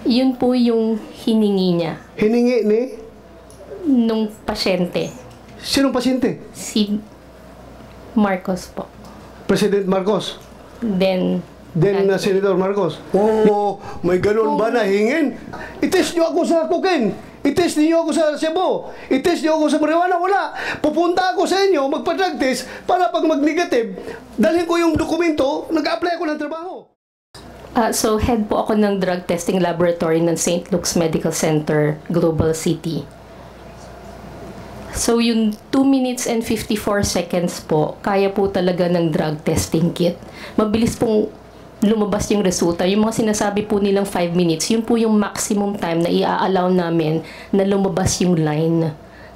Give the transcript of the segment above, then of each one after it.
Yun po yung hiningi niya Hiningi ni? nung pasyente. Sinong pasyente? Si Marcos po. President Marcos. Then, Senator Marcos. Oh, may ganun ba na hingin? I-test nyo ako sa cocaine. I-test niyo ako sa Cebu. I-test niyo ako sa marijuana. Wala. Pupunta ako sa inyo, magpa-drug test para pag mag-negative, dalhin ko yung dokumento, nag-apply ako ng trabaho. So, head po ako ng drug testing laboratory ng St. Luke's Medical Center, Global City. So, yung 2 minutes and 54 seconds po, kaya po talaga ng drug testing kit. Mabilis pong lumabas yung resulta. Yung mga sinasabi po nilang 5 minutes, yun po yung maximum time na i-allow namin na lumabas yung line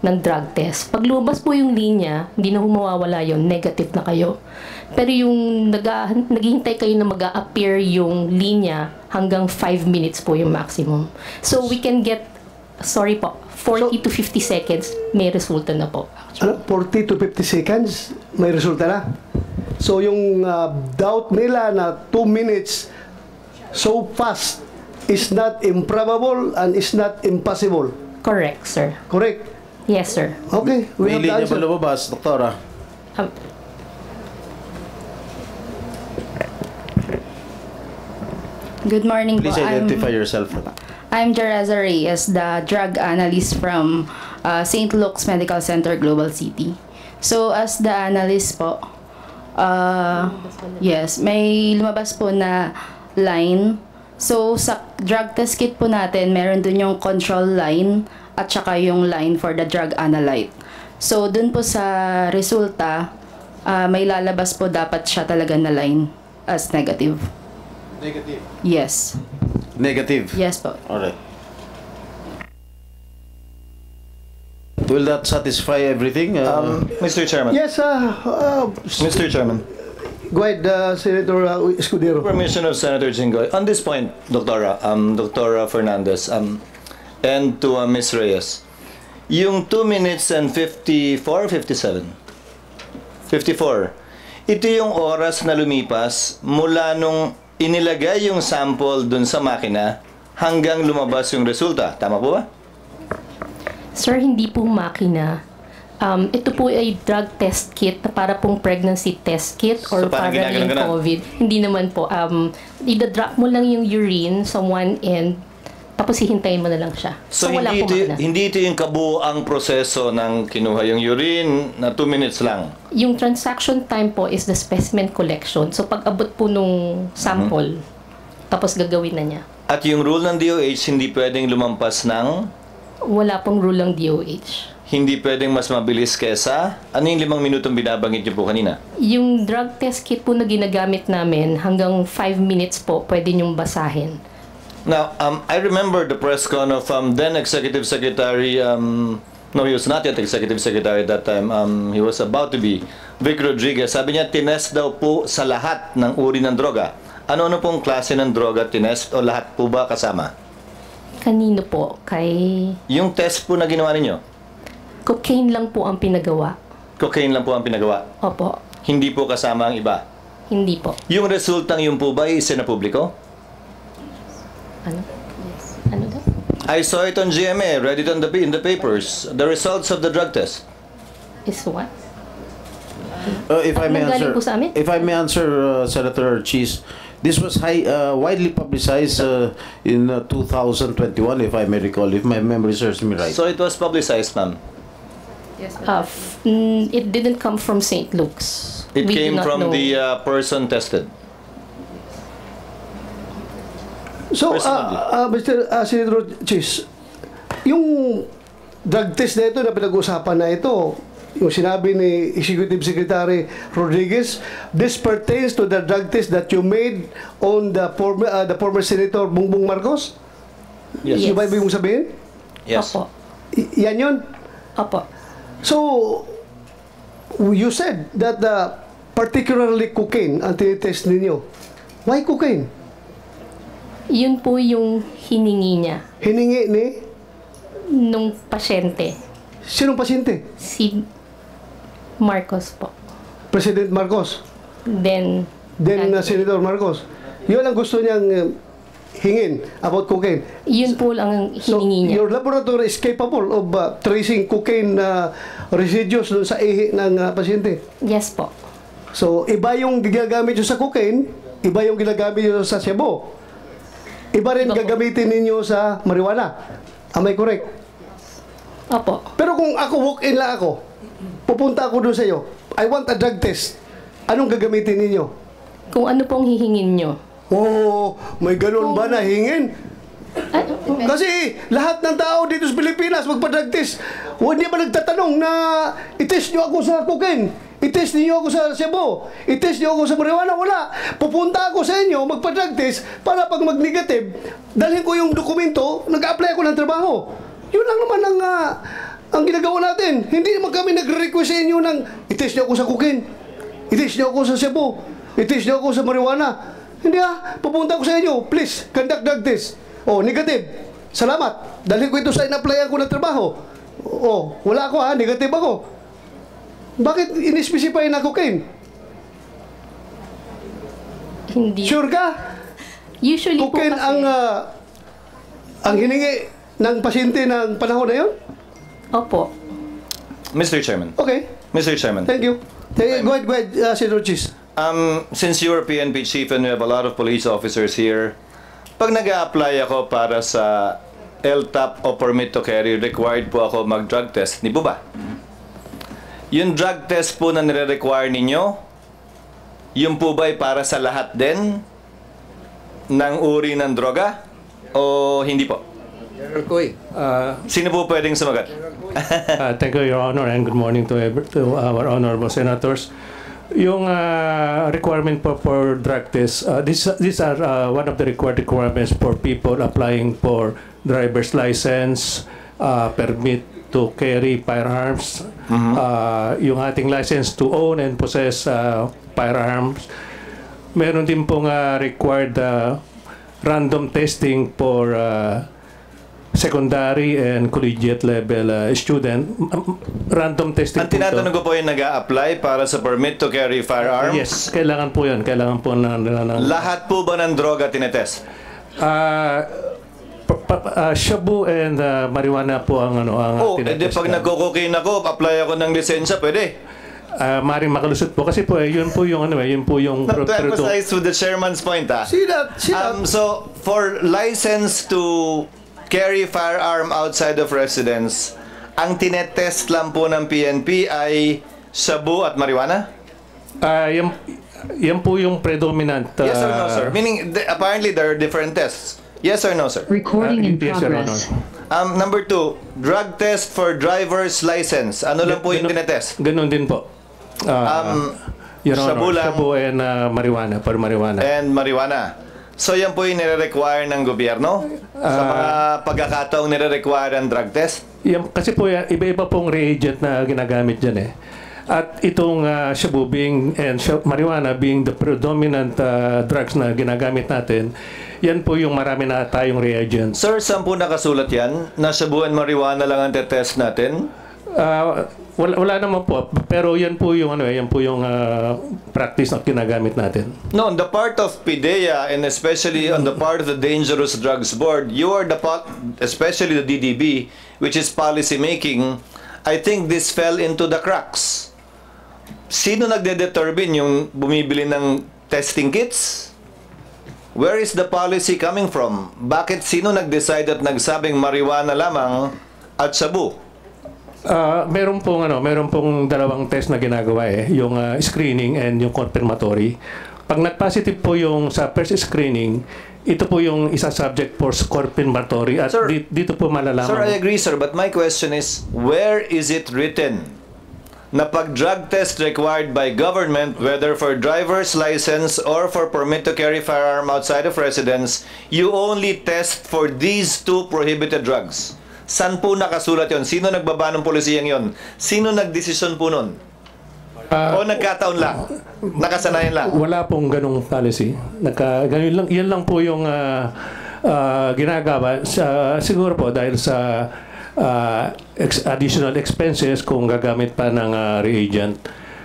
ng drug test. Pag lumabas po yung linya, hindi na humawawala yun, negative na kayo. Pero yung naghihintay kayo na mag-a-appear yung linya, hanggang 5 minutes po yung maximum. So we can get, sorry po, 40 to 50 seconds, may resulta na po. Ano? 40 to 50 seconds, may resulta na? So yung doubt nila na 2 minutes so fast is not improbable and is not impossible. Correct, sir. Correct? Yes, sir. Okay, we May have the linya ba answer. lumabas, Doktora? Good morning Please po. identify yourself. I'm Jereza Reyes, the drug analyst from St. Luke's Medical Center, Global City. So, as the analyst po, yes, may lumabas po na line. So, sa drug test kit po natin, meron dun yung control line at saka yung line for the drug analyte. So, dun po sa resulta, may lalabas po dapat siya talaga na line as negative. Negative. Yes. Negative. Yes po. Alright. Will that satisfy everything? Mr. Chairman. Yes, Mr. Chairman. go ahead, Senator Escudero. Permission of Senator Jinggoy. On this point, Dr. Fernandez, and to Ms. Reyes, yung 2 minutes and 54, 57? 54. Ito yung oras na lumipas mula nung inilagay yung sample dun sa makina hanggang lumabas yung resulta. Tama po ba? Sir, hindi po makina. Ito po ay drug test kit na para pong pregnancy test kit or So, para parang ginaganon yung ka na? COVID. Hindi naman po. Ida-drop mo lang yung urine sa one end, tapos hihintayin mo na lang siya. So, wala po makina. hindi ito yung kabuuang proseso ng kinuha yung urine na 2 minutes lang. Yung transaction time po is the specimen collection. So, pag abot po nung sample, tapos gagawin na niya. At yung rule ng DOH, hindi pwedeng lumampas ng, Wala pong rule ng DOH. hindi pwedeng mas mabilis kesa, ano yung 5 minutong binabanggit niyo po kanina? Yung drug test kit po na ginagamit namin, hanggang 5 minutes po, pwede niyong basahin. Now, I remember the press con of then Executive Secretary, no, he was not yet Executive Secretary at that time, he was about to be, Vic Rodriguez. Sabi niya, tinest daw po sa lahat ng uri ng droga. Ano-ano pong klase ng droga tinest o lahat po ba kasama? Kanino po? Kay Yung test po na ginawa ninyo, cocaine lang po ang pinagawa. cocaine lang po ang pinagawa. Opo. Hindi po kasama ang iba. Hindi po. Yung resultang yun po ba isinapubliko? Ano? Yes. Ano daw? I saw it on GMA, read it on in the papers. The results of the drug test. Is what? If I may Anong galing answer, po sa amin? if I may answer, Senator Cheese, this was widely publicized in 2021, if I may recall, if my memory serves me right. So it was publicized, ma'am. It didn't come from St. Luke's. It We do came not from know. the person tested. So, Personally. Mr. Senator Chis, yung drug test na ito na pinag-usapan na ito, yung sinabi ni Executive Secretary Rodriguez, this pertains to the drug test that you made on the former Senator Bongbong Marcos? Yes. Yes. Yung ba ibig mong sabihin? Yes. Opo. Yan yun? Opo. So, you said that particularly cocaine ang tinitest ninyo. Why cocaine? Yun po yung hiningi niya Hiningi ni nung pasyente. sinong pasyente? Si Marcos po. President Marcos. Then, Senator Marcos. Yun ang gusto niyang hingin about cocaine. Yun po lang ang So, hiningi niya. your laboratory is capable of tracing cocaine residues dun sa ihi ng pasyente. Yes po. So, iba yung ginagamit nyo sa cocaine, iba yung ginagamit nyo sa shabu. Iba rin Iba po. gagamitin ninyo sa marijuana. Am I correct? Opo. Pero kung ako, walk-in lang ako, pupunta ako doon sa iyo, I want a drug test. Anong gagamitin ninyo? Kung ano pong hihingin nyo. Oh, may ganun ba na hingin? Ah, Kasi lahat ng tao dito sa Pilipinas magpa-drug test. Hindi ba nagtatanong na i-test nyo ako sa cocaine? I-test niyo ako sa shabu? I-test niyo ako sa marijuana? Wala. Pupunta ako sa inyo, magpa-drug test para pag mag-negative, dalhin ko yung dokumento, nag-apply ako ng trabaho. Yun lang naman ang ginagawa natin. Hindi naman kami nagre-request sa inyo ng i-test niyo ako sa cocaine. I-test niyo ako sa shabu. I-test niyo ako sa marijuana. Hindi pupunta ako sa inyo. Please, conduct drug test. Oh, negative. Salamat. Dalhin ko ito sa in-applyan ko ng trabaho. Oh, wala ako negative ako. Bakit in-specify na cocaine? hindi. Sure ka? Usually po Cocaine kasi. ang hiningi ng pasyente ng panahon na yun? Opo. Mr. Chairman. Okay. Mr. Chairman. Thank you. Go ahead, Senator Chis. Since you're PNP chief and we have a lot of police officers here, pag nag-a-apply ako para sa LTAP o permit to carry, required po ako mag-drug test. Di po ba? Yung drug test po na nire-require ninyo, yun po ba ay para sa lahat din ng uri ng droga? O hindi po? Sino po pwedeng sumagot? Thank you, Your Honor, and good morning to our honorable senators. Yung requirement po for drug test, these are one of the requirements for people applying for driver's license, permit to carry firearms, yung ating license to own and possess firearms. Meron din pong required random testing for secondary and collegiate level student. Random testing Ang tinatanong ko po yung nag-a-apply para sa permit to carry firearms. Yes, kailangan po yun. Kailangan po ng Lahat po ba ng droga tinetest? shabu and marijuana po ang Oh, edi pag nagko-cocaine ako, apply ako ng lisensya, pwede. Maring makalusot po kasi po yun po yung yun po yung To emphasize with the chairman's point, See that? So, for license to carry firearm outside of residence, ang tinetest lang po ng PNP ay shabu at marijuana? yan po yung predominant. Yes or no, sir? Meaning, apparently there are different tests. Yes or no, sir? Recording in yes, Your progress. Honor. Number 2, drug test for driver's license. Ano lang po yung tinetest? Ganun din po. Your Honor, shabu lang. shabu and marijuana, for marijuana. And marijuana. So yan po yung nire-require ng gobyerno sa mga pagkakataong nire-require ang drug test? Yan, kasi po iba-iba pong reagent na ginagamit dyan eh. At itong shabu and marijuana being the predominant drugs na ginagamit natin, yan po yung marami na tayong reagents. Sir, saan po nakasulat yan? Na shabu and marijuana lang ang test natin? Wala naman po, pero yan po yung practice na ginagamit natin. No, on the part of PIDEA and especially on the part of the Dangerous Drugs Board, you are the part, especially the DDB, which is policy making. I think this fell into the cracks. Sino nagde-determine yung bumibili ng testing kits? Where is the policy coming from? Bakit sino nag-decide at nagsabing marijuana lamang at shabu? Meron pong dalawang test na ginagawa yung screening and yung confirmatory. Pag nag-positive po yung sa first screening, ito po yung isa subject for confirmatory at Sir, dito po malalaman. Sir, I agree, sir, but my question is, where is it written na pag drug test required by government, whether for driver's license or for permit to carry firearm outside of residence, you only test for these two prohibited drugs? San po nakasulat yon? Sino nagbaba ng polisiyang yon? Sino nagdesisyon po nun? O nagkataon lang? Nakasanayan lang? Wala pong ganong policy. Ganun lang, yan lang po yung ginagawa. Siguro po dahil sa additional expenses kung gagamit pa ng reagent.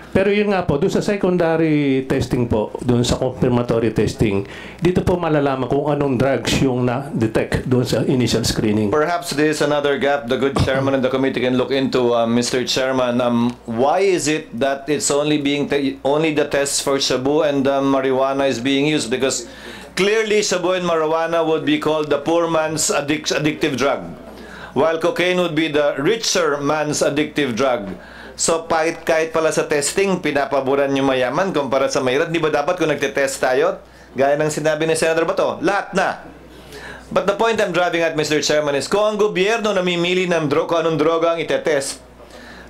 Pero yun nga po, doon sa secondary testing po, doon sa confirmatory testing, dito po malalaman kung anong drugs yung na-detect doon sa initial screening. Perhaps there is another gap the good chairman of the committee can look into, Mr. Chairman. Why is it that it's only only the tests for shabu and marijuana is being used? Because clearly shabu and marijuana would be called the poor man's addictive drug, while cocaine would be the richer man's addictive drug. So kahit pala sa testing, pinapaboran yung mayaman kumpara sa mahirap, di ba dapat kung nagte-test tayo, gaya ng sinabi ni Senator Bato, lahat na. But the point I'm driving at, Mr. Chairman, is kung ang gobyerno namimili ng kung anong droga ang itetest,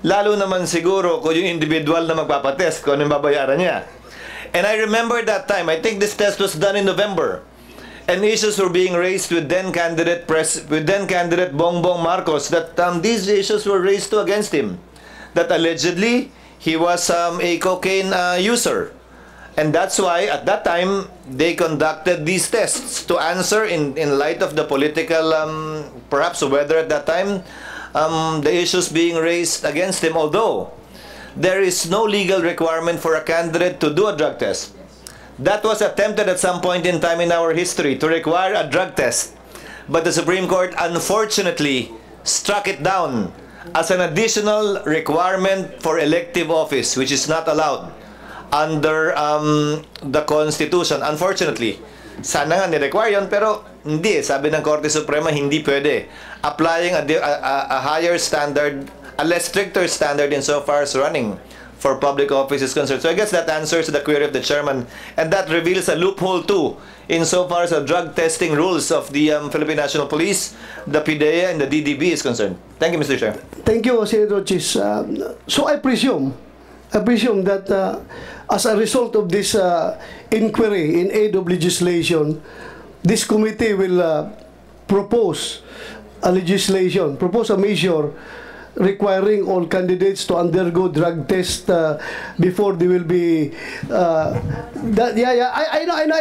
lalo naman siguro kung yung individual na magpapatest, kung anong babayaran niya. And I remember that time, I think this test was done in November, and issues were being raised with then candidate Bongbong Marcos that these issues were raised against him. That allegedly he was a cocaine user, and that's why at that time they conducted these tests to answer in light of the political perhaps weather at that time, the issues being raised against him. Although there is no legal requirement for a candidate to do a drug test, that was attempted at some point in time in our history to require a drug test, but the Supreme Court unfortunately struck it down as an additional requirement for elective office, which is not allowed under the Constitution. Unfortunately, sana nga ni-require yun, pero hindi. Sabi ng Korte Suprema, hindi pwede. Applying a higher standard, a less stricter standard insofar as running for public office is concerned. So I guess that answers the query of the chairman, and that reveals a loophole too insofar as the drug testing rules of the Philippine National Police, the PIDEA, and the DDB is concerned. Thank you, Mr. Chair. Thank you, Senator Chis. So I presume that as a result of this inquiry in aid of legislation, this committee will propose a measure requiring all candidates to undergo drug test before they will be I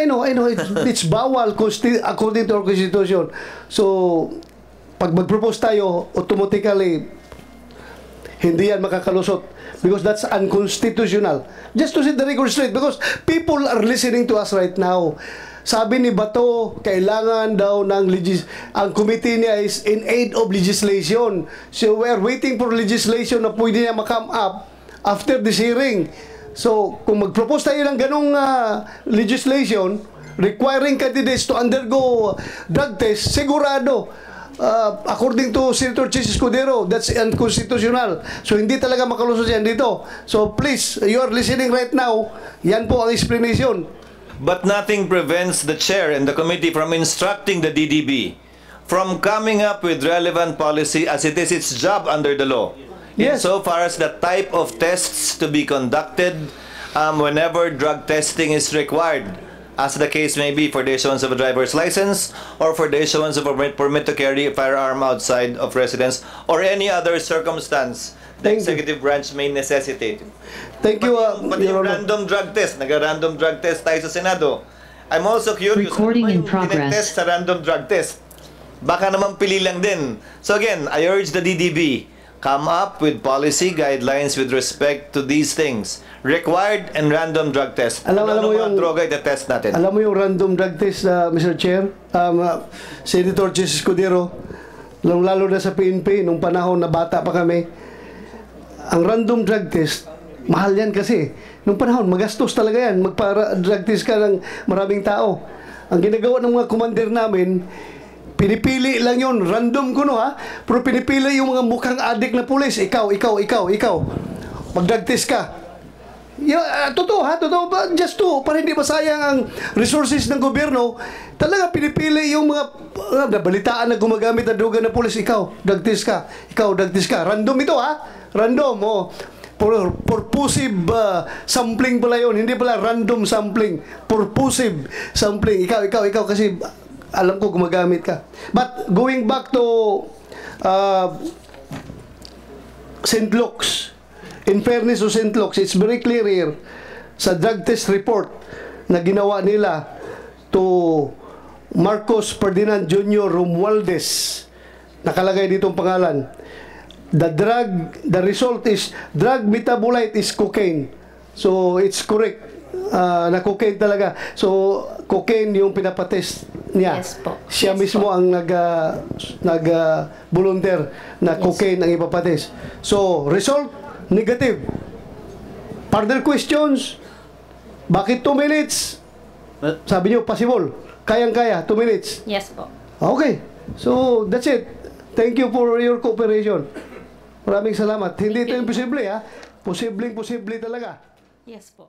know it's bawal according to our constitution. So pag mag-propose tayo, automatically hindi yan makakalusot because that's unconstitutional. Just to set the record straight, because people are listening to us right now. Sabi ni Bato, kailangan daw ng ang committee niya is in aid of legislation. So we are waiting for legislation na pwede niya ma-come up after this hearing. So kung mag-propose tayo ng ganong legislation requiring candidates to undergo drug test, sigurado, according to Senator Chis Escudero, that's unconstitutional. So hindi talaga makalusot yan dito. So please, you are listening right now, yan po ang explanation. But nothing prevents the chair and the committee from instructing the DDB from coming up with relevant policy as it is its job under the law. Yes. Insofar as the type of tests to be conducted whenever drug testing is required, as the case may be for the issuance of a driver's license or for the issuance of a permit to carry a firearm outside of residence or any other circumstance the executive branch may necessitate. Thank you, Pati yung random drug test, nag-random drug test tayo sa Senado. I'm also curious, Recording in progress. Tinetest sa random drug test? Baka naman pili lang din. So again, I urge the DDB, come up with policy guidelines with respect to these things. Required and random drug test. Alam mo yung droga itetest natin? Alam mo yung random drug test, Mr. Chair, Senator Chis Escudero, lalo na sa PNP, nung panahon na bata pa kami, ang random drug test, mahal yan kasi. Nung panahon, magastos talaga yan. Magpa-drug test ka ng maraming tao. Ang ginagawa ng mga commander namin, pinipili lang yun. Random ko, no, ha? Pero pinipili yung mga mukhang adik na pulis. Ikaw. Mag-drug test ka. Totoo, ha? Totoo ba? Just to, para hindi masayang ang resources ng gobyerno, talaga pinipili yung mga nabalitaan na gumagamit na droga na pulis. Ikaw, drug test ka. Random ito, ha? Random, oh. Purposive sampling pala yun. Hindi pala random sampling. Purposive sampling. Ikaw kasi alam ko gumagamit ka. But going back to St. Luke's, in fairness to St. Luke's, it's very clear here sa drug test report na ginawa nila to Marcos Ferdinand Jr. Romualdez, nakalagay dito ang pangalan. The result is drug metabolite is cocaine. So, it's correct. Na cocaine talaga. So, cocaine yung pinapatest niya. Yes po. Siya Yes mismo po. ang volunteer na Yes. cocaine ang ipapatest. So, result, negative. Further questions? Bakit 2 minutes? Sabi niyo, possible. Kayang-kaya, 2 minutes. Yes po. Okay. So, that's it. Thank you for your cooperation. Maraming salamat. Hindi ito imposible, ha? Posibleng-posible talaga. Yes po.